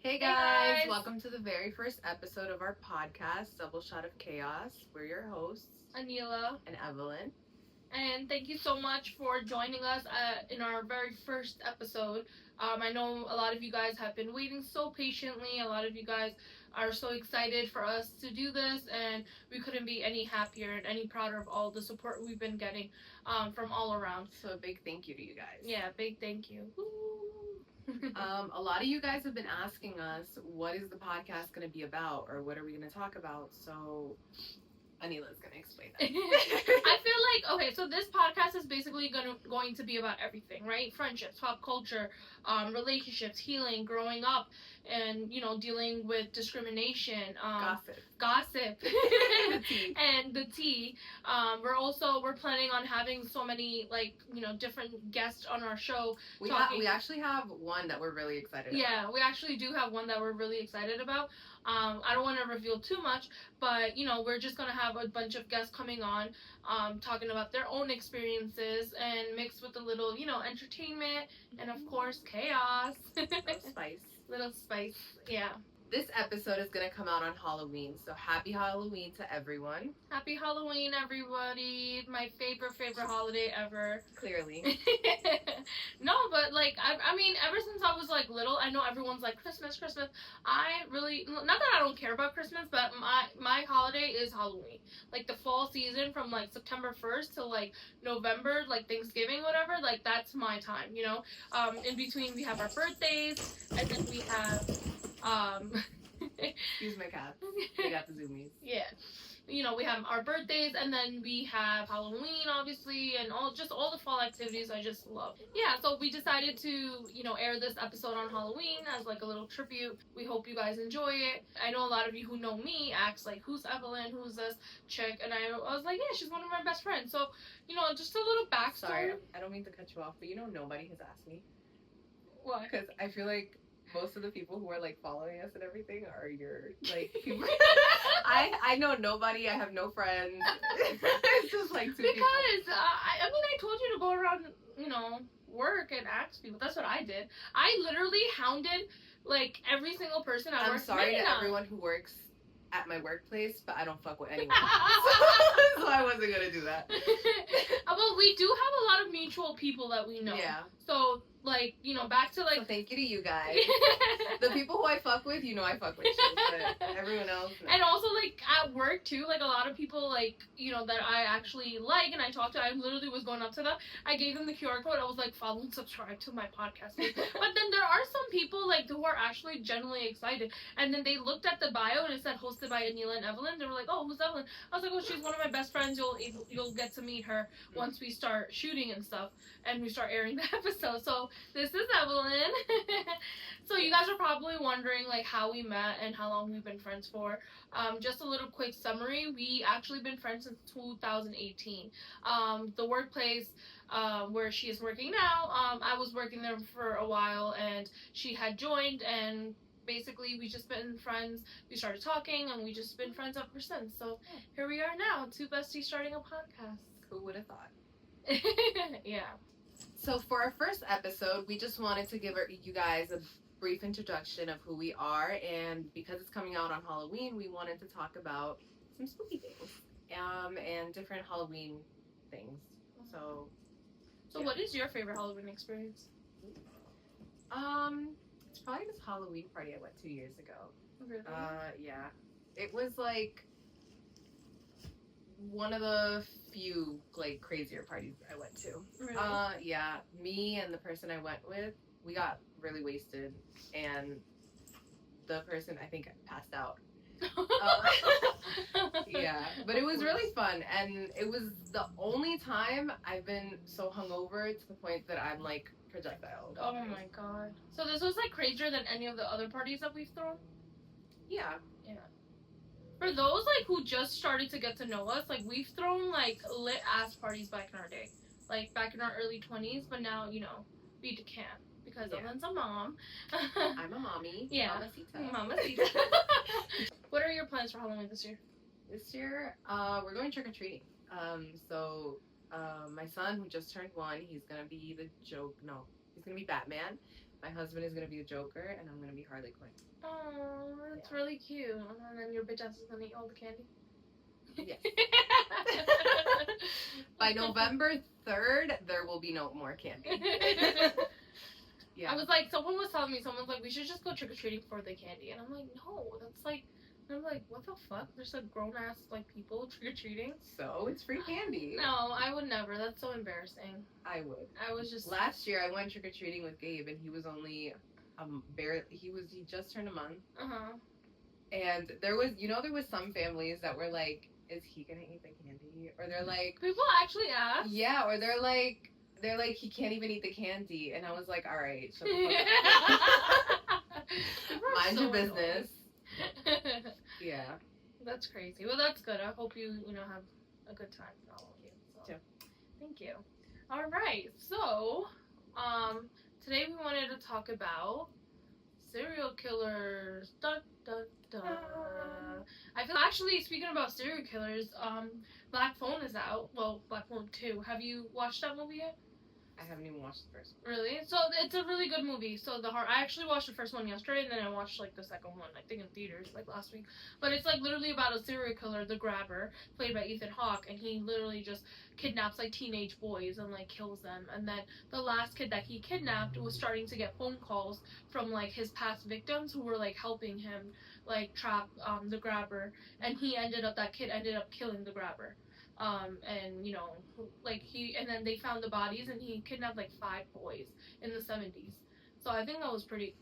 Hey guys, welcome to the very first episode of our podcast, Double Shot of Chaos. We're your hosts, Anila, and Evelyn. and thank you so much for joining us in our very first episode. I know a lot of you guys have been waiting so patiently. A lot of you guys are so excited for us to do this, and we couldn't be any happier and any prouder of all the support we've been getting from all around. So a big thank you to you guys. Yeah, big thank you. A lot of you guys have been asking us, what is the podcast going to be about, or what are we going to talk about? So Anila's going to explain that. I feel like, okay, so this podcast is basically going to be about everything, right? Friendships, pop culture, relationships, healing, growing up, and, dealing with discrimination. Gossip. The tea. And the tea. We're planning on having so many, different guests on our show. We actually have one that we're really excited about. Yeah, we actually do have one that we're really excited about. I don't want to reveal too much, but we're just gonna have a bunch of guests coming on, talking about their own experiences and mixed with a little, entertainment and of course chaos. Little spice, yeah. This episode is going to come out on Halloween, so happy Halloween to everyone. Happy Halloween, everybody. My favorite holiday ever. Clearly. No, but, I mean, ever since I was, little, I know everyone's like, Christmas. I really, not that I don't care about Christmas, but my holiday is Halloween. Like, the fall season from, September 1st to, November, Thanksgiving, whatever, that's my time, In between, we have our birthdays, and then we have, Excuse my cats. They got the zoomies. Yeah. We have our birthdays, and then we have Halloween, obviously, and all the fall activities I just love. Yeah, so we decided to, air this episode on Halloween as, a little tribute. We hope you guys enjoy it. I know a lot of you who know me ask, who's Evelyn? Who's this chick? And I was like, yeah, she's one of my best friends. So, just a little backstory. Sorry, I don't mean to cut you off, but nobody has asked me. What? Because I feel like most of the people who are following us and everything are your people. I know nobody. I have no friends. It's just two people. Because I told you to go around, work and ask people. That's what I did. I literally hounded every single person I work with. I'm sorry to everyone who works at my workplace, but I don't fuck with anyone. So I wasn't gonna do that. Well, we do have a lot of mutual people that we know. Yeah. So back to So thank you to you guys. The people who I fuck with, I fuck with you, but everyone else. No. And also at work too, a lot of people that I actually and I talked to. I literally was going up to them. I gave them the QR code. I was like, follow and subscribe to my podcast. But then there are some people who are actually genuinely excited. And then they looked at the bio and it said hosted by Anila and Evelyn. They were like, oh, who's Evelyn? I was like, oh, she's one of my best friends. You'll get to meet her once we start shooting and stuff and we start airing the episode. So this is Evelyn. So you guys are probably wondering how we met and how long we've been friends for. Just a little quick summary. We actually been friends since 2018. The workplace where she is working now, I was working there for a while and she had joined, and basically we just been friends. We started talking and we just been friends ever since. So here we are now, two besties starting a podcast. Who would have thought? Yeah. So for our first episode, we just wanted to give you guys a brief introduction of who we are, and because it's coming out on Halloween, we wanted to talk about some spooky things, and different Halloween things. So yeah. What is your favorite Halloween experience? It's probably this Halloween party I went 2 years ago. Really? Yeah. It was one of the few crazier parties I went to. Really? Yeah. Me and the person I went with, we got really wasted, and the person I think passed out. Yeah, but it was really fun, and it was the only time I've been so hungover to the point that I'm projectile. Oh my god. So this was crazier than any of the other parties that we've thrown? Yeah. Yeah. For those who just started to get to know us, we've thrown lit ass parties back in our day. Back in our early 20s, but now, we can't. Because Evelyn's a mom. I'm a mommy. Yeah. Mamacita. What are your plans for Halloween this year? This year, we're going trick-or-treating. My son, who just turned 1, he's gonna be he's gonna be Batman. My husband is gonna be the Joker, and I'm gonna be Harley Quinn. Oh, that's really cute. And then your bitch ass is gonna eat all the candy. Yes. By November 3rd, there will be no more candy. Yeah. I was like, someone was telling me, someone's like, we should just go trick or treating for the candy, and I'm like, no, that's like. And I'm like, what the fuck? There's like grown ass like people trick or treating. So it's free candy. No, I would never. That's so embarrassing. I would. I was just last year I went trick or treating with Gabe, and he was only he just turned a month. And there was some families that were like, is he gonna eat the candy? Or they're like, people actually ask. Yeah, or they're like he can't even eat the candy, and I was like, all right, shut the fuck up. Mind your business. Yeah. That's crazy. Well, that's good. I hope you have a good time for all of you. So. Yeah. Thank you. All right. So, today we wanted to talk about serial killers. Dun, dun, dun. I feel actually speaking about serial killers, Black Phone is out. Well, Black Phone 2. Have you watched that movie yet? I haven't even watched the first one. Really? So it's a really good movie. So I actually watched the first one yesterday, and then I watched like the second one, I think in theaters, like last week. But it's like literally about a serial killer, the Grabber, played by Ethan Hawke, and he literally just kidnaps like teenage boys and like kills them. And then the last kid that he kidnapped was starting to get phone calls from like his past victims who were like helping him like trap the Grabber, and that kid ended up killing the Grabber. And and then they found the bodies, and he kidnapped like 5 boys in the 70s. So I think that was pretty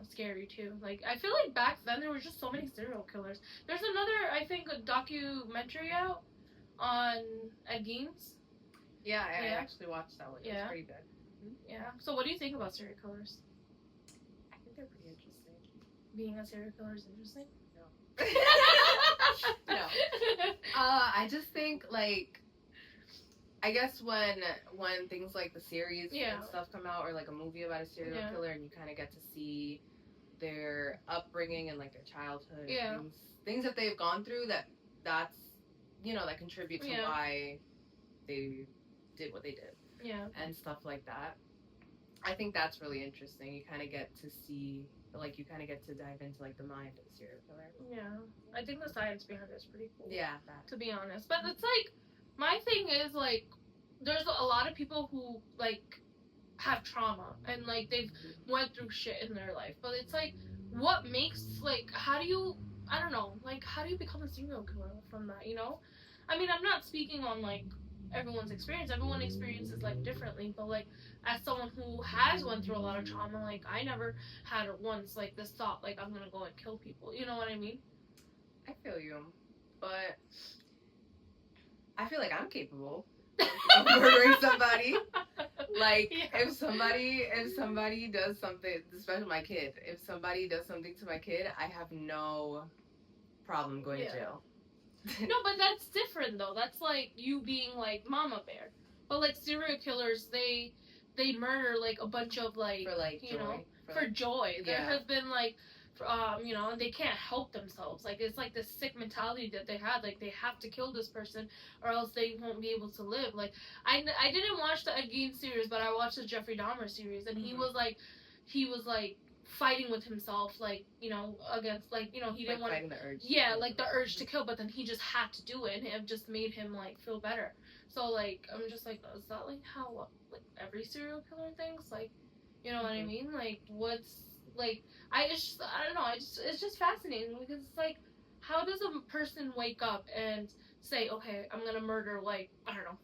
scary too. Like I feel like back then there were just so many serial killers. There's another, I think, a documentary out on Ed Gein's. Yeah, I actually watched that one. It was pretty good. Yeah. So what do you think about serial killers? I think they're pretty interesting. Being a serial killer is interesting? No. No. I just think I guess when things like the series and stuff come out, or like a movie about a serial killer, and you kind of get to see their upbringing and like their childhood, things that they've gone through, that contribute to why they did what they did, and stuff like that. I think that's really interesting. You kind of get to see. You kind of get to dive into like the mind of a serial killer. Yeah, I think the science behind it is pretty cool. Yeah, to be honest, but it's like my thing is like there's a lot of people who like have trauma and like they've went through shit in their life, but it's like what makes how do you become a serial killer from that? I mean, I'm not speaking on like everyone's experience. Everyone experiences life differently, but like as someone who has went through a lot of trauma, like I never had once like this thought like I'm gonna go and kill people. You know what I mean? I feel you, but I feel like I'm capable of murdering somebody. If somebody does something, especially my kid, if somebody does something to my kid, I have no problem going to jail. No, but that's different though. That's like you being like mama bear. But like serial killers, they murder like a bunch of like for like joy. For joy. There has been like and they can't help themselves. Like it's like this sick mentality that they had. Like they have to kill this person or else they won't be able to live. Like I didn't watch the Ed Gein series, but I watched the Jeffrey Dahmer series, and he was like fighting with himself, against he didn't want the urge. Yeah, like the urge to kill, but then he just had to do it, and it just made him like feel better. So like I'm just like, is that like how like every serial killer thinks? Like, you know what I mean? Like what's like I don't know. It's just fascinating because it's like, how does a person wake up and say, okay, I'm gonna murder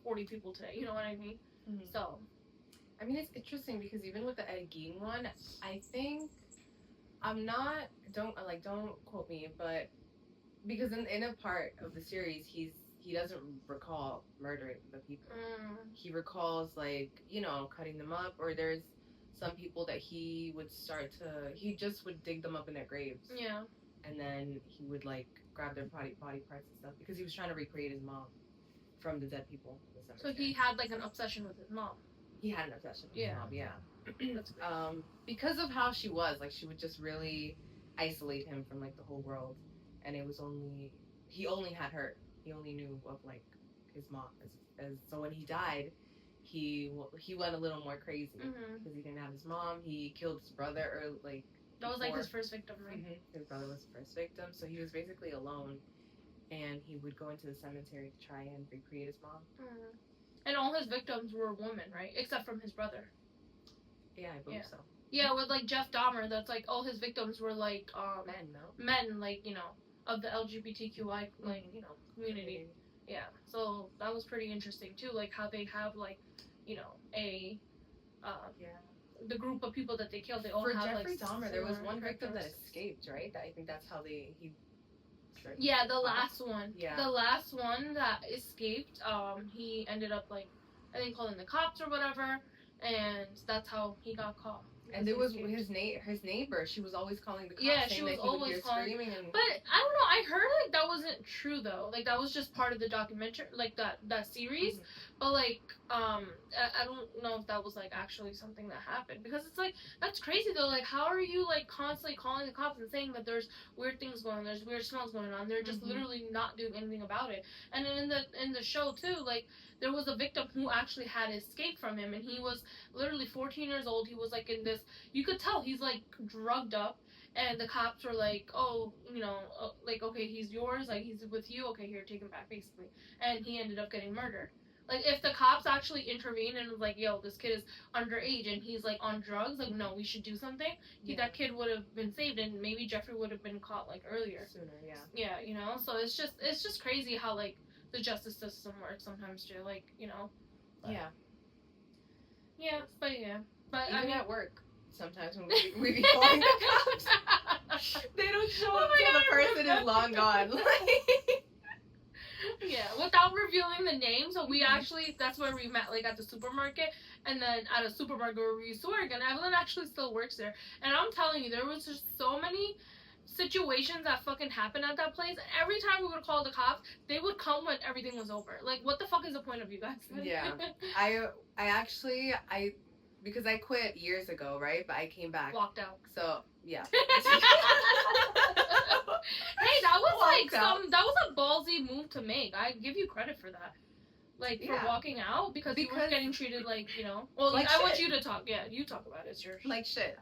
40 people today? You know what I mean? Mm-hmm. So. I mean, it's interesting because even with the Ed Gein one, I think don't quote me, but because in a part of the series, he doesn't recall murdering the people. He recalls cutting them up, or there's some people that he just would dig them up in their graves. Yeah. And then he would grab their body parts and stuff because he was trying to recreate his mom from the dead people. So he had an obsession with his mom. He had an obsession with his mom, yeah. That's great. Because of how she was, she would just really isolate him from the whole world, and it was he only had her. He only knew of his mom. So when he died, he went a little more crazy Mhm. because he didn't have his mom. He killed his brother, or like That was like before. his first victim, right? His brother was the first victim, so he was basically alone, and he would go into the cemetery to try and recreate his mom. Mhm. And all his victims were women, right? Except from his brother. Yeah, I believe so. Yeah, with like Jeff Dahmer, that's like all his victims were like men, like, you know, of the LGBTQI, like, you know, community. Yeah, so that was pretty interesting too, like how they have like, you know, the group of people that they killed, they all For have Jeffrey like Dahmer, there was one victim that escaped, right? I think that's how he. Yeah, the last one. Yeah. The last one that escaped, he ended up like, I think calling the cops or whatever, and that's how he got caught. And there was his neighbor. She was always calling the cops. Yeah, saying she was that he always would hear calling. Screaming and... But I don't know. I heard like that wasn't true though. Like that was just part of the documentary, like that series. Mm-hmm. But like, I don't know if that was like actually something that happened, because it's like that's crazy though. Like, how are you like constantly calling the cops and saying that there's weird things going on, there's weird smells going on? They're just literally not doing anything about it. And then in the show too, like there was a victim who actually had escaped from him, and he was literally 14 years old. He was like in this, you could tell he's like drugged up, and the cops were like, oh, you know, like, okay, he's yours, like he's with you, okay, here, take him back, basically. And he ended up getting murdered. Like, if the cops actually intervened and was like, yo, this kid is underage and he's like on drugs, like, no, we should do something, that kid would have been saved, and maybe Jeffrey would have been caught like earlier, sooner. Yeah, you know. So it's just crazy how like the justice system works sometimes too, like, you know. But, yeah, but even I mean, at work sometimes when we be calling the cops, they don't show up till the person is long gone. Yeah, without revealing the name. So we actually, that's where we met, like at the supermarket, and then at a supermarket where we used to work, and Evelyn actually still works there. And I'm telling you, there was just so many situations that fucking happened at that place. Every time we would call the cops, they would come when everything was over. Like, what the fuck is the point of you guys? Yeah, I actually because I quit years ago, right? But I came back. Walked out. So, yeah. Hey, that was that was a ballsy move to make. I give you credit for that. Like, for walking out because you were getting treated like, you know. Well, like I want you to talk. Yeah, you talk about it. It's yours. Like shit.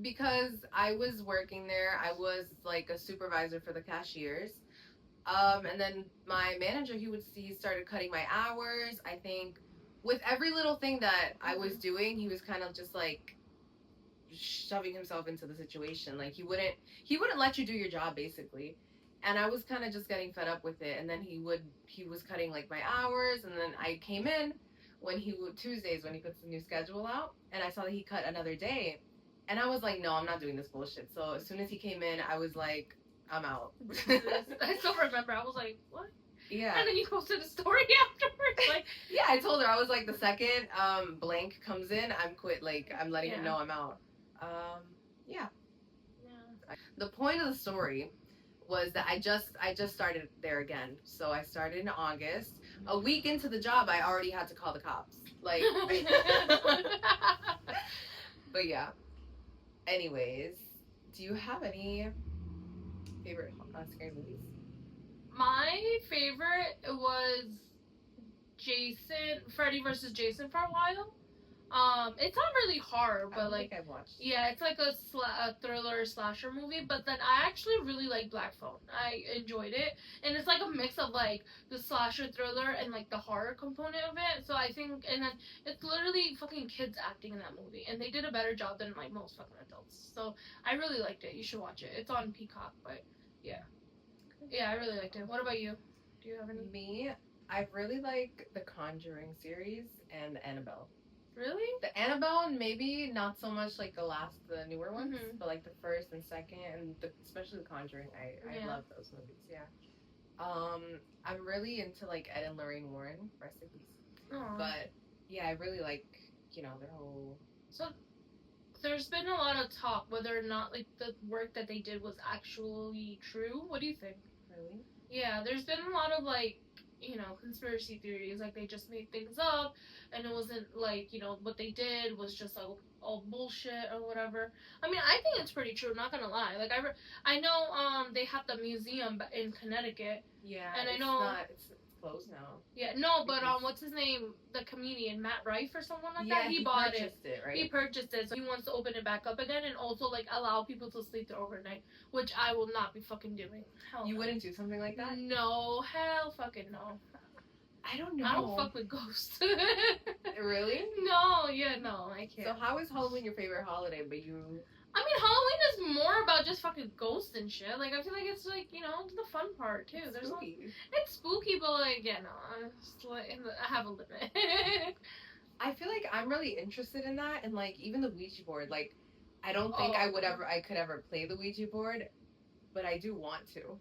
Because I was working there, I was like a supervisor for the cashiers. And then my manager, he started cutting my hours. I think with every little thing that I was doing, he was kind of just like shoving himself into the situation. Like he wouldn't let you do your job, basically. And I was kind of just getting fed up with it. And then he was cutting like my hours, and then I came in Tuesdays when he puts the new schedule out, and I saw that he cut another day. And I was like, no, I'm not doing this bullshit. So as soon as he came in, I was like, I'm out. I still remember. I was like, what? Yeah. And then you posted a story afterwards. Like, yeah, I told her. I was like, the second blank comes in, I'm quit. Like, I'm letting him know I'm out. Yeah. The point of the story was that I just started there again. So I started in August. A week into the job, I already had to call the cops. Like, but yeah. Anyways, do you have any favorite scary movies? My favorite was Freddy vs. Jason for a while. It's not really horror, but like, I've watched. Yeah, it's like a thriller slasher movie. But then I actually really like Black Phone. I enjoyed it, and it's like a mix of like the slasher thriller and like the horror component of it. So I think, and then it's literally fucking kids acting in that movie, and they did a better job than like most fucking adults. So I really liked it. You should watch it. It's on Peacock, but yeah, I really liked it. What about you? Do you have any? Me, I really like the Conjuring series and the Annabelle. Really? The Annabelle, maybe not so much like the newer ones, but like the first and second, and especially the Conjuring. I love those movies. Yeah. I'm really into like Ed and Lorraine Warren, rest in peace. Aww. But yeah, I really like their whole. So there's been a lot of talk whether or not like the work that they did was actually true. What do you think? Really? Yeah, there's been a lot of like, conspiracy theories, like they just made things up, and it wasn't like, what they did was just like all bullshit or whatever. I mean, I think it's pretty true, not gonna lie. Like I know they have the museum in Connecticut. Yeah. And I know it's closed now. Yeah, no, but Because- what's his name? The comedian Matt Rife or someone like yeah, that. He bought it. purchased it, right? He purchased it, so he wants to open it back up again and also like allow people to sleep there overnight, which I will not be fucking doing. Hell You no. wouldn't do something like that? No, hell fucking no. I don't know. I don't fuck with ghosts. Really? No, yeah, no, I can't. So how is Halloween your favorite holiday? But you. I mean, Halloween is more about just fucking ghosts and shit. Like, I feel like it's like, you know, the fun part too. It's There's spooky. it's spooky, but like, yeah, no, I'm just, like, I have a limit. I feel like I'm really interested in that, and like even the Ouija board. Like, I don't think Oh. I could ever play the Ouija board, but I do want to.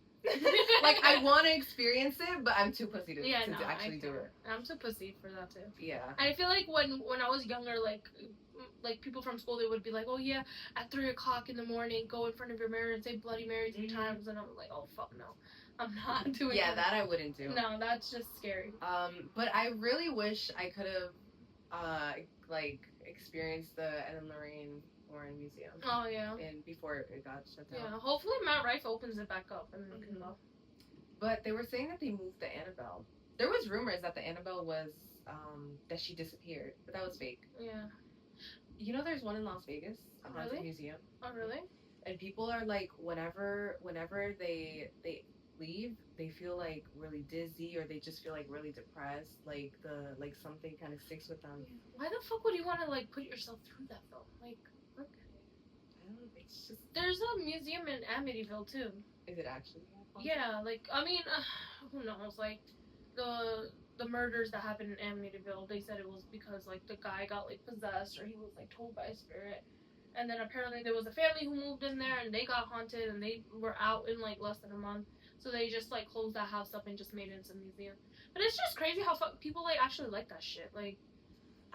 Like, I want to experience it, but I'm too pussy to, Yeah, to no, actually do it. I'm too pussy for that too. Yeah. And I feel like when I was younger, like people from school, they would be like, oh yeah, at 3:00 in the morning, go in front of your mirror and say Bloody Mary 3 times, and I'm like, oh fuck no, I'm not doing Yeah, that I wouldn't do. No, that's just scary. But I really wish I could have, like, experienced the Ed and Lorraine Warren Museum. Oh yeah. And before it got shut down. Yeah, hopefully Matt Rife opens it back up and we can go. But they were saying that they moved the Annabelle. There was rumors that the Annabelle was, that she disappeared, but that was fake. Yeah. You know, there's one in Las Vegas, a haunted Really? museum, Oh really? and people are like, whenever they leave, they feel like really dizzy, or they just feel like really depressed, like something kind of sticks with them. Why the fuck would you want to like put yourself through that though? Like, I don't know, it's just. there's a museum in Amityville too. Is it actually? Yeah, like I mean, who knows? Like the murders that happened in Amityville, they said it was because like the guy got like possessed or he was like told by a spirit, and then apparently there was a family who moved in there and they got haunted and they were out in like less than a month, so they just like closed that house up and just made it into a museum. But it's just crazy how people like actually like that shit. Like,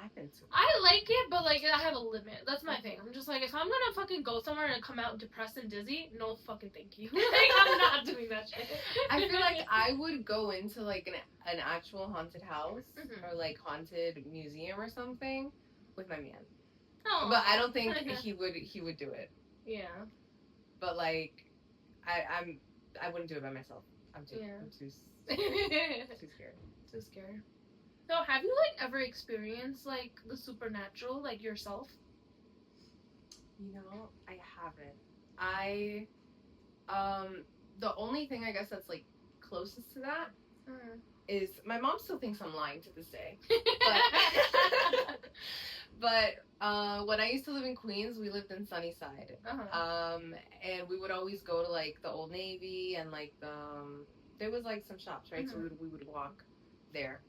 I've been to. I like it, but like I have a limit. That's my thing. I'm just like, if I'm gonna fucking go somewhere and come out depressed and dizzy, no fucking thank you. Like, I'm not doing that shit. I feel like I would go into like an actual haunted house Mhm. or like haunted museum or something with my man. Oh. But I don't think he would do it. Yeah. But like, I wouldn't do it by myself. I'm too Too scared. scary. So, have you like ever experienced like the supernatural, like yourself? You know, I haven't. The only thing I guess that's like closest to that is my mom still thinks I'm lying to this day. But when I used to live in Queens, we lived in Sunnyside. And we would always go to like the Old Navy and like there was like some shops, right? So we would walk there.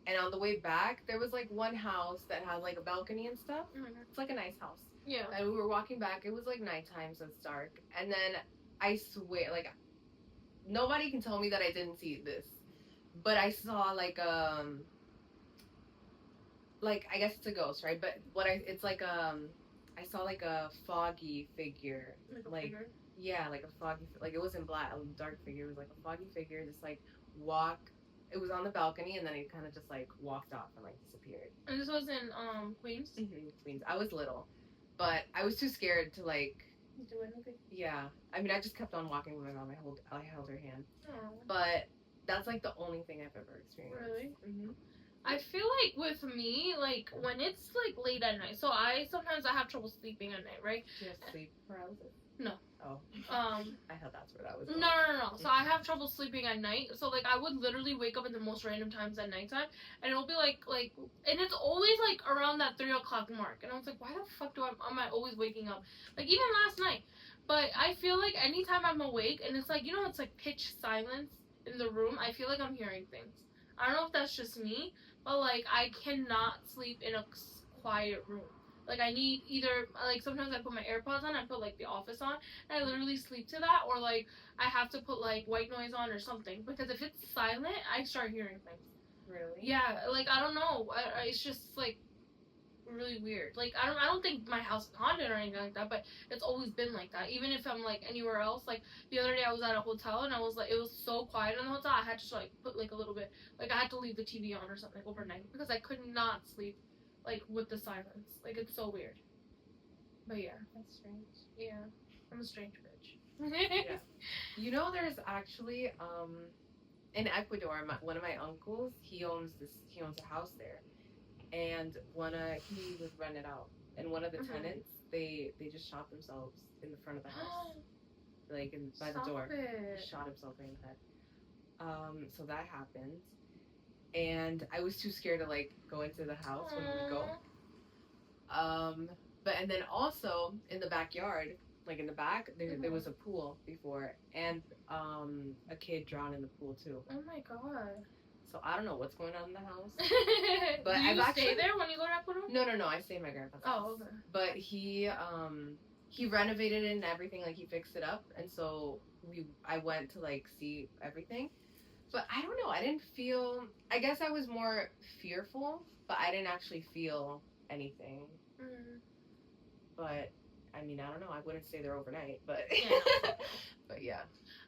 And on the way back, there was like one house that had like a balcony and stuff. It's like a nice house. Yeah. And we were walking back. It was like nighttime, so it's dark. And then I swear, like, nobody can tell me that I didn't see this, but I saw like I guess it's a ghost, right? But it's like I saw like a foggy figure, like yeah, like a foggy, like it wasn't black, a dark figure. It was like a foggy figure, just like walk. It was on the balcony, and then it kind of just like walked off and like disappeared. And this was in Queens. Queens. I was little, but I was too scared to like Do anything. Yeah, I mean, I just kept on walking with my mom. I held her hand, Oh. but that's like the only thing I've ever experienced. Really? Mm-hmm. I feel like with me, like when it's like late at night, so sometimes I have trouble sleeping at night, right? Do you have sleep paralysis? No. Oh. I thought that's where that was. No. So I have trouble sleeping at night. So like I would literally wake up at the most random times at nighttime, and it'll be like, and it's always like around that 3:00 mark, and I was like, why the fuck am I always waking up? Like even last night. But I feel like anytime I'm awake, and it's like, you know, it's like pitch silence in the room, I feel like I'm hearing things. I don't know if that's just me, but like I cannot sleep in a quiet room. Like I need either, like sometimes I put my AirPods on, I put like The Office on, and I literally sleep to that, or like I have to put like white noise on or something, because if it's silent, I start hearing things. Really? Yeah, like I don't know, it's just like really weird. Like I don't think my house is haunted or anything like that, but it's always been like that. Even if I'm like anywhere else, like the other day I was at a hotel and I was like, it was so quiet in the hotel, I had to like put like a little bit, like I had to leave the TV on or something overnight because I could not sleep like with the silence. Like it's so weird. But yeah, That's strange. yeah, I'm a strange bitch. Yeah. You know, there's actually in Ecuador, one of my uncles, he owns a house there, and he was rented out, and one of the tenants, they just shot themselves in the front of the house, like by the door. He shot himself right in the head. So that happened, and I was too scared to like go into the house when we would go. But and then also in the backyard, like in the back, there was a pool before, and a kid drowned in the pool too. Oh my god. So I don't know what's going on in the house. But do you stay there when you go to Ecuador? No. I stay in my grandpa's house. Oh, okay. But he renovated it and everything, like he fixed it up, and so I went to like see everything. But I don't know. I didn't feel. I guess I was more fearful, but I didn't actually feel anything. But I mean, I don't know. I wouldn't stay there overnight, but yeah. But yeah.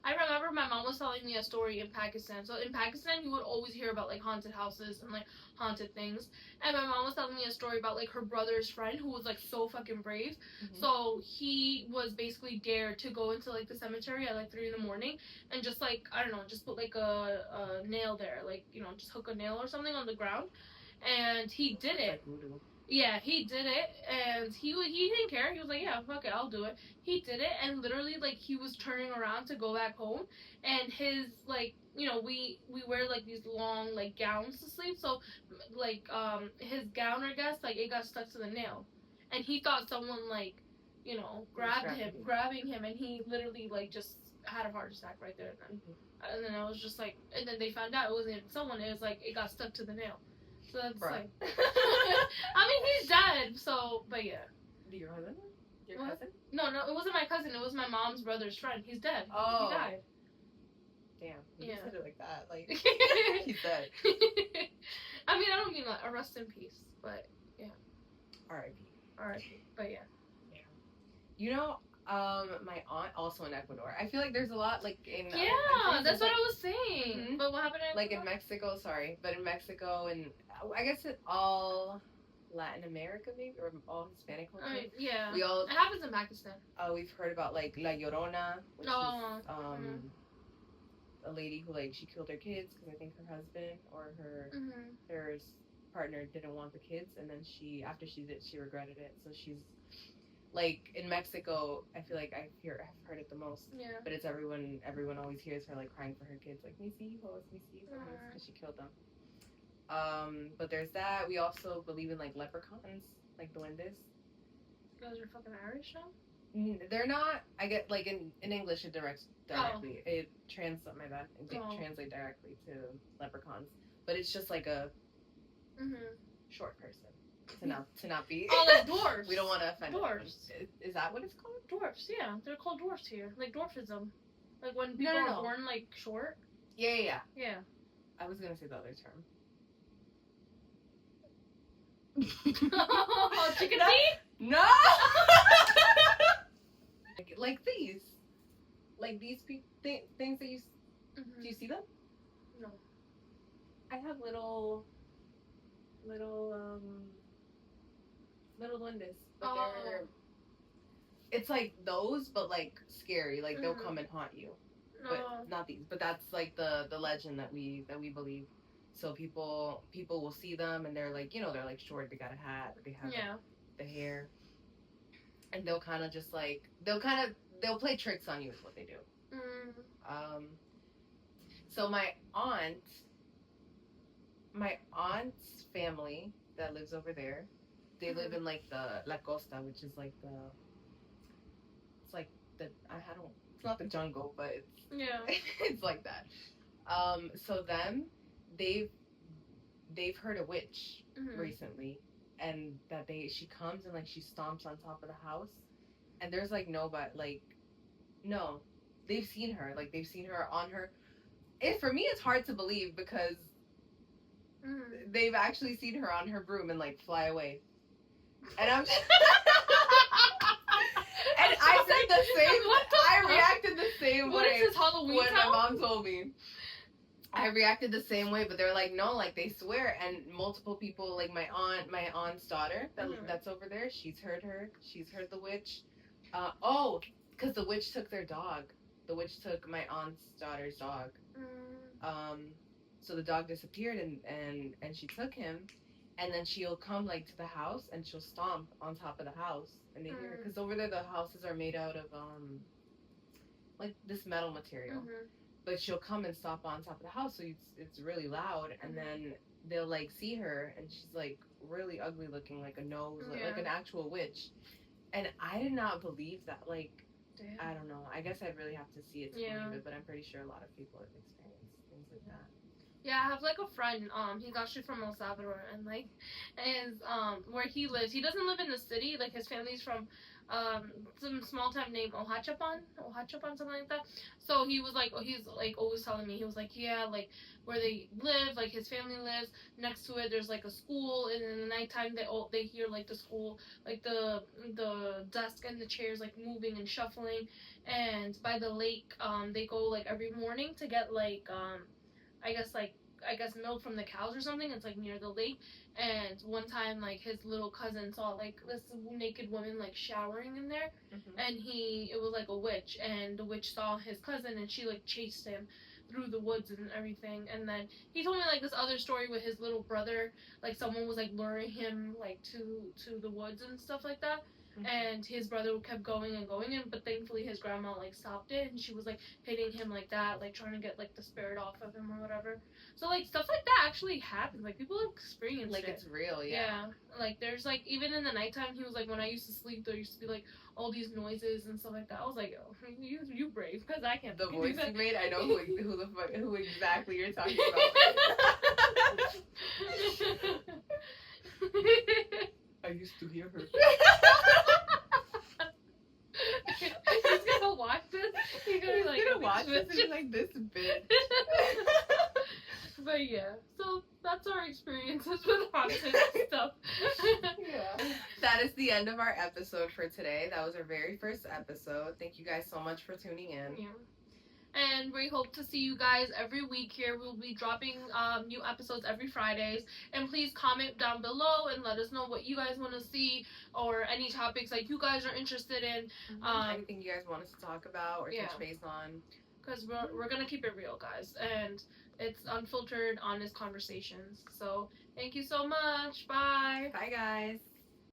I remember my mom was telling me a story in Pakistan. So in Pakistan, you would always hear about like haunted houses and like haunted things. And my mom was telling me a story about like her brother's friend who was like so fucking brave. Mm-hmm. So he was basically dared to go into like the cemetery at like 3 a.m. and just like, I don't know, just put like a nail there, like, you know, just hook a nail or something on the ground. And he did it. Like voodoo. Yeah, he did it, and he didn't care. He was like, yeah, fuck it, I'll do it. He did it, and literally, like, he was turning around to go back home, and his, like, you know, we wear, like, these long, like, gowns to sleep, so, like, his gown, I guess, like, it got stuck to the nail, and he thought someone, like, you know, grabbing him, and he literally, like, just had a heart attack right there, and then I was just like, and then they found out it wasn't someone, it was, like, it got stuck to the nail. So that's like, I mean, he's dead. So, but yeah. Your cousin? Cousin? No, it wasn't my cousin. It was my mom's brother's friend. He's dead. Oh. He died. Damn. You said it like that. Like, he's dead. I mean, I don't mean like a rest in peace, but yeah. R.I.P. But yeah. Yeah. You know, my aunt also in Ecuador. I feel like there's a lot like in that's what I was saying. Mm-hmm. But what happened in like in Mexico? Sorry, but in Mexico and I guess in all Latin America maybe or all Hispanic countries. I mean, yeah, it happens in Pakistan. We've heard about like La Llorona, which is a lady who like she killed her kids because I think her husband or her partner didn't want the kids, and then after she did, she regretted it. So she's like in Mexico, I feel like I've heard it the most. Yeah. But it's everyone always hears her like crying for her kids, like mis hijos, because she killed them. But there's that. We also believe in like leprechauns, like duendes. You guys are fucking Irish now? They're not. I get like in English it directly. It my bad. It translate directly to leprechauns, but it's just like a short person. To not be. Oh, like dwarves. We don't want to offend dwarves. Is that what it's called? Dwarfs, yeah. They're called dwarfs here. Like dwarfism. Like when people are born like short. Yeah. Yeah. I was gonna say the other term. Chicken feet? No. like these. Like these things that you. Do you see them? No. I have little duendes, but it's like those, but like scary. Like they'll come and haunt you, but not these. But that's like the legend that we believe. So people will see them, and they're like, you know, they're like short. They got a hat. They have the hair, and they'll kind of just like they'll play tricks on you. Is what they do. So my aunt's family that lives over there. They live in like the La Costa, which is like it's not the jungle, but it's like that. So they've heard a witch recently, and that she comes and like she stomps on top of the house, and there's like they've seen her on her. For me, it's hard to believe because they've actually seen her on her broom and like fly away. And I'm and I said the same. I reacted the same way. What is this, Halloween when my mom told me? I reacted the same way, but they're like, no, like they swear. And multiple people, like my aunt's daughter that's over there, she's heard the witch. Because the witch took their dog. The witch took my aunt's daughter's dog. So the dog disappeared, and she took him, and then she'll come like to the house and she'll stomp on top of the house, and they hear, because over there the houses are made out of like this metal material, but she'll come and stomp on top of the house, so it's really loud, and then they'll like see her, and she's like really ugly looking, like a nose, like an actual witch, and I did not believe that. Like, I don't know. I guess I'd really have to see it to believe it, but I'm pretty sure a lot of people have experienced things like that. Yeah, I have like a friend, he's actually from El Salvador, and like, is where he lives, he doesn't live in the city, like his family's from some small town named Ohachapan, something like that. So he was like, he's like always telling me, he was like, yeah, like where they live, like his family lives next to it, there's like a school, and in the nighttime they hear like the school, like the desk and the chairs like moving and shuffling, and by the lake, they go like every morning to get like I guess milk from the cows or something. It's like near the lake. And one time like his little cousin saw like this naked woman like showering in there, and it was like a witch, and the witch saw his cousin, and she like chased him through the woods and everything. And then he told me like this other story with his little brother, like someone was like luring him like to the woods and stuff like that. And his brother kept going and going, and but thankfully his grandma like stopped it, and she was like hitting him like that, like trying to get like the spirit off of him or whatever. So like stuff like that actually happens. Like people experience like it. It's real, Yeah. Like there's like even in the nighttime, he was like, when I used to sleep, there used to be like all these noises and stuff like that. I was like, oh, you brave, because I can't. The voice you made, I know who exactly you're talking about. I used to hear her. He's gonna watch this. He's gonna be like, watch this and be like, this bitch. But yeah, so that's our experiences with haunted stuff. Yeah. That is the end of our episode for today. That was our very first episode. Thank you guys so much for tuning in. Yeah. And we hope to see you guys every week here. We'll be dropping new episodes every Fridays. And please comment down below and let us know what you guys want to see, or any topics like you guys are interested in. Anything you guys want us to talk about or touch base on. Because we're going to keep it real, guys. And it's unfiltered, honest conversations. So thank you so much. Bye. Bye, guys.